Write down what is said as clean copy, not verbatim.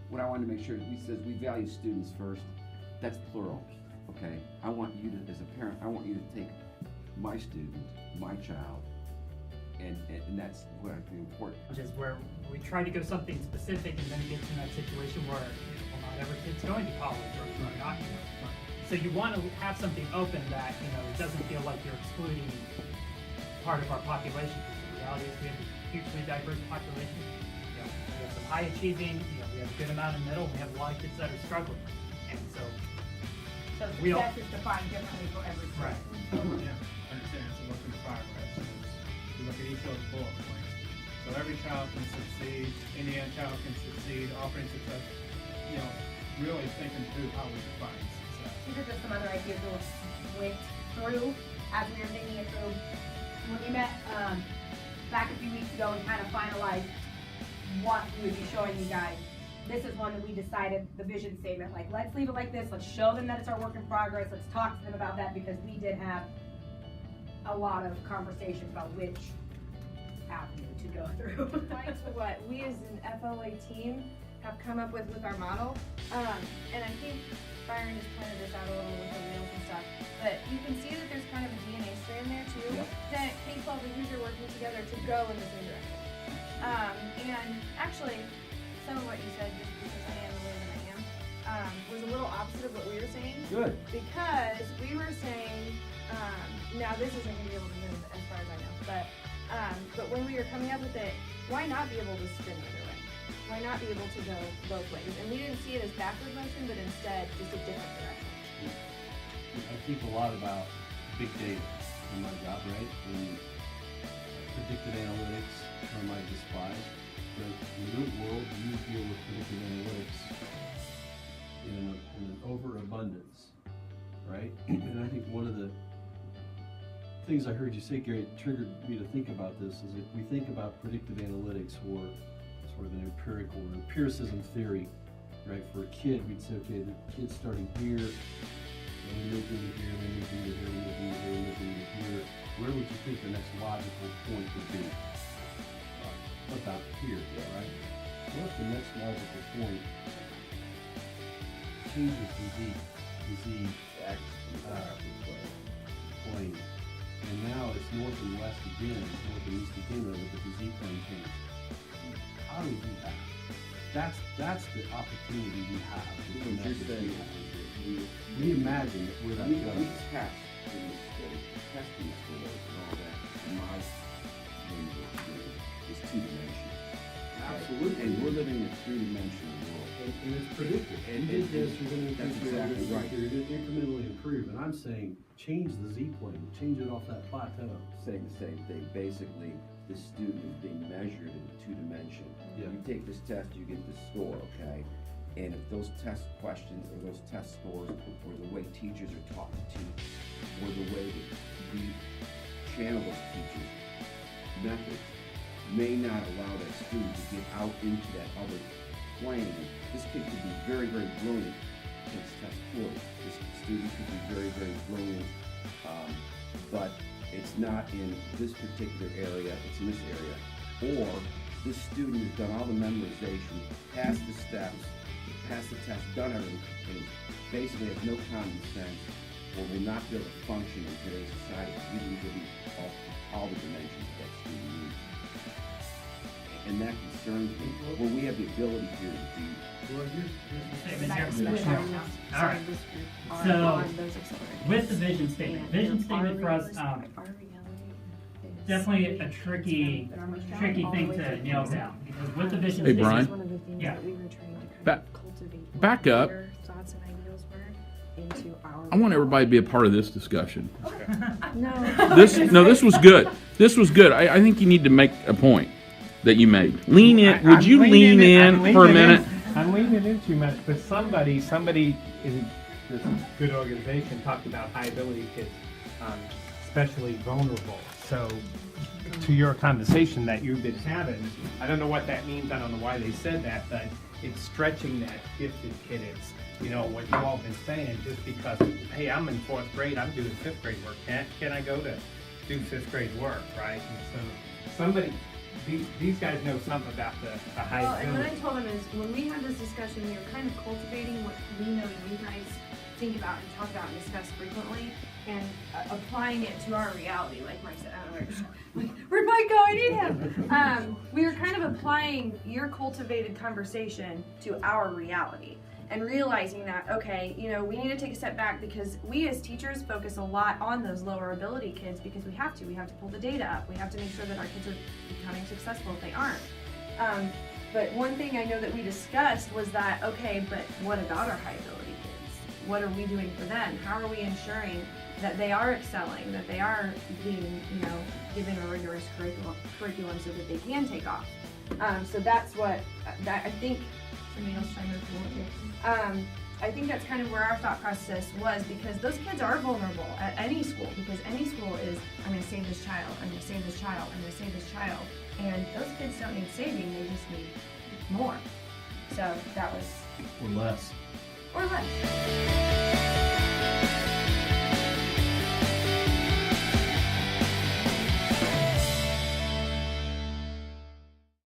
what I wanted to make sure, we says we value students first, that's plural, okay? I want you to, as a parent, I want you to take my student, my child, and that's what I think important. Which is where we try to go something specific and then it gets in that situation where, well, not every kid's going to college or not. So you want to have something open that, it doesn't feel like you're excluding part of our population. Because the reality is we have a hugely diverse population. We have some high achieving, we have a good amount in middle, we have a lot of kids that are struggling. And so success is defined differently for every kid. Right. Yeah, understand it's a work in progress. You look at each of those bullet points. So every child can succeed, Indiana child can succeed, offering success, really thinking through how we define success. These are just some other ideas that went through as we were thinking it through. When we met back a few weeks ago and kind of finalized what we would be showing you guys, this is one that we decided, the vision statement, like, let's leave it like this, let's show them that it's our work in progress, let's talk to them about that, because we did have a lot of conversation about which avenue to go through. Right to what we as an FLA team have come up with our model, and I think Byron just pointed this out a little with the wheels and stuff, but you can see that there's kind of a DNA strand there too, that K-12 and Hoosier are working together to go in the same direction. And actually, some of what you said, just because I am the way that I am, was a little opposite of what we were saying. Good. Because we were saying, now this isn't going to be able to move as far as I know, but when we were coming up with it, why not be able to spin the other way? Why not be able to go both ways? And we didn't see it as backward motion, but instead just a different direction. I think a lot about big data in my job, right? And predictive analytics, term I despise. But in your world, you deal with predictive analytics in an overabundance, right? And I think one of the things I heard you say, Gary, it triggered me to think about this, is if we think about predictive analytics or sort of an empirical or empiricism theory, right? For a kid, we'd say, okay, the kid's starting here, and we moved into here, and we moved into here, we moved into here, we moved into here. Where would you think the next logical point would be? About here, right? What if the next logical point changes the Z plane, and now it's north and west again, it's north and east again, but the Z plane changed. How do we do that? That's the opportunity we have. What you're saying is We imagine that we're that we good. test in this state, testing schools and all that. My window is two-dimensional. Absolutely. And we're living in a three-dimensional world. And it's predictive. And You did this, you're gonna that's increase exactly your right. You're gonna incrementally improve, and I'm saying, change the Z plane, change it off that plateau. Saying the same thing. Basically, the student is being measured in two-dimension. Yeah. You take this test, you get this score, okay? And if those test questions or those test scores or the way teachers are taught to teach or the way that we channel those teachers' methods may not allow that student to get out into that other plane. This kid could be very, very brilliant in this test poorly. This student could be very, very brilliant, but it's not in this particular area, it's in this area. Or this student has done all the memorization, passed the steps, passed the test, done everything, and basically has no common sense or will not be able to function in today's society. We didn't give him all the dimensions that student needs. And that concerns me. Well, we have the ability here to do. Statement here. All right. So, with the vision statement for us, definitely a tricky thing to nail down, because with the vision Hey, statement, Brian. One of the things Yeah. that we were trying to Back- cultivate back up. their thoughts and ideals were into our. I want everybody to be a part of this discussion. No. This was good. This was good. I think you need to make a point that you made. Lean in. Would you lean in for a minute? I'm leaning in too much, but somebody in this good organization talked about high ability kids, especially vulnerable. So to your conversation that you've been having, I don't know what that means, I don't know why they said that, but it's stretching that gifted kid is, what you all been saying, just because, hey, I'm in 4th grade, I'm doing 5th grade work, can I go to do 5th grade work, right? And so these guys know something about the high Well, and what I ability. told them is, when we had this discussion discussion, we were kind of cultivating what we know you guys think about and talk about and discuss frequently, and applying it to our reality, like Mike said. I don't know where'd Mike go? I need him. We were kind of applying your cultivated conversation to our reality. And realizing that, okay, you know, we need to take a step back because we as teachers focus a lot on those lower ability kids because we have to. We have to pull the data up. We have to make sure that our kids are becoming successful if they aren't. But one thing I know that we discussed was that, okay, but what about our high ability kids? What are we doing for them? How are we ensuring that they are excelling, that they are being, you know, given a rigorous curriculum so that they can take off? So that's what, that I think, somebody else trying to I think that's kind of where our thought process was, because those kids are vulnerable at any school, because any school is, I'm going to save this child, I'm going to save this child, I'm going to save this child. And those kids don't need saving, they just need more. So that was... Or less. Or less.